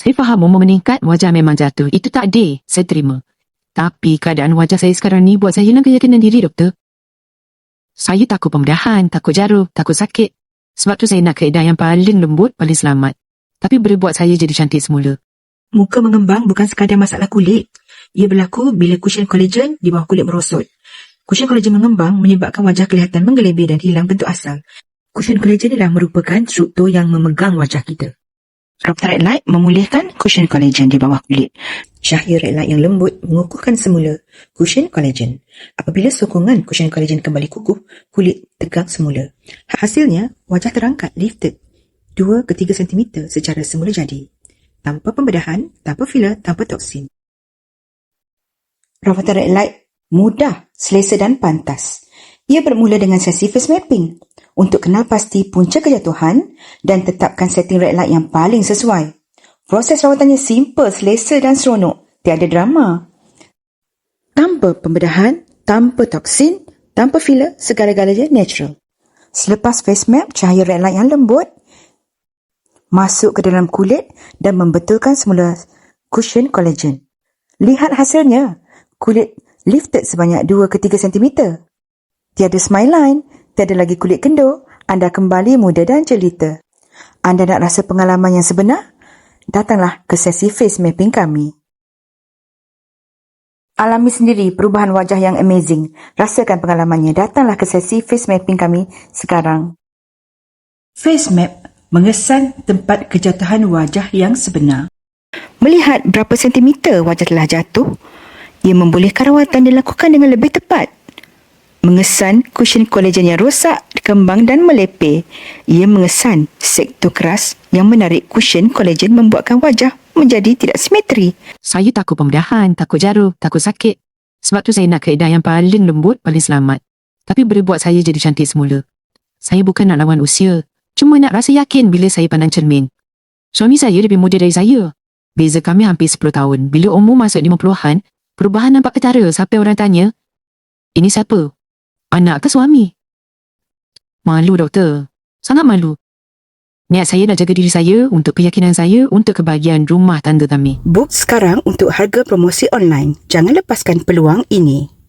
Saya faham umur meningkat, wajah memang jatuh. Itu tak adil, saya terima. Tapi keadaan wajah saya sekarang ni buat saya hilang keyakinan diri, doktor. Saya takut pembedahan, takut jarum, takut sakit. Sebab tu saya nak kaedah yang paling lembut, paling selamat. Tapi boleh buat saya jadi cantik semula. Muka mengembang bukan sekadar masalah kulit. Ia berlaku bila kushin kolagen di bawah kulit merosot. Kushin kolagen mengembang menyebabkan wajah kelihatan menggelebih dan hilang bentuk asal. Kushin kolagen adalah merupakan struktur yang memegang wajah kita. Rawatan red light memulihkan kushin kolagen di bawah kulit. Cahaya red light yang lembut mengukuhkan semula kushin kolagen. Apabila sokongan kushin kolagen kembali kukuh, kulit tegak semula. Hasilnya, wajah terangkat, lifted 2 ke 3 cm secara semula jadi. Tanpa pembedahan, tanpa filler, tanpa toksin. Rawatan red light mudah, selesa dan pantas. Ia bermula dengan sesi face mapping untuk kenal pasti punca kejatuhan dan tetapkan setting red light yang paling sesuai. Proses rawatannya simple, selesa dan seronok. Tiada drama. Tanpa pembedahan, tanpa toksin, tanpa filler, segala-galanya natural. Selepas face map, cahaya red light yang lembut masuk ke dalam kulit dan membetulkan semula kushin kolagen. Lihat hasilnya. Kulit lifted sebanyak 2 ke 3 cm. Tiada smile line, tiada lagi kulit kendur. Anda kembali muda dan jelita. Anda nak rasa pengalaman yang sebenar? Datanglah ke sesi face mapping kami. Alami sendiri perubahan wajah yang amazing. Rasakan pengalamannya. Datanglah ke sesi face mapping kami sekarang. Face map mengesan tempat kejatuhan wajah yang sebenar. Melihat berapa sentimeter wajah telah jatuh, ia membolehkan rawatan dilakukan dengan lebih tepat. Mengesan kushin kolagen yang rosak, kembang dan melepeh. Ia mengesan sektor keras yang menarik kushin kolagen membuatkan wajah menjadi tidak simetri. Saya takut pembedahan, takut jarum, takut sakit. Sebab tu saya nak kaedah yang paling lembut, paling selamat. Tapi boleh buat saya jadi cantik semula. Saya bukan nak lawan usia. Cuma nak rasa yakin bila saya pandang cermin. Suami saya lebih muda dari saya. Beza kami hampir 10 tahun. Bila umur masuk 50-an, perubahan nampak ketara sampai orang tanya, ini siapa? Anak ke suami? Malu, doktor. Sangat malu. Niat saya nak jaga diri saya, untuk keyakinan saya, untuk kebahagiaan rumah tangga kami. Book sekarang untuk harga promosi online. Jangan lepaskan peluang ini.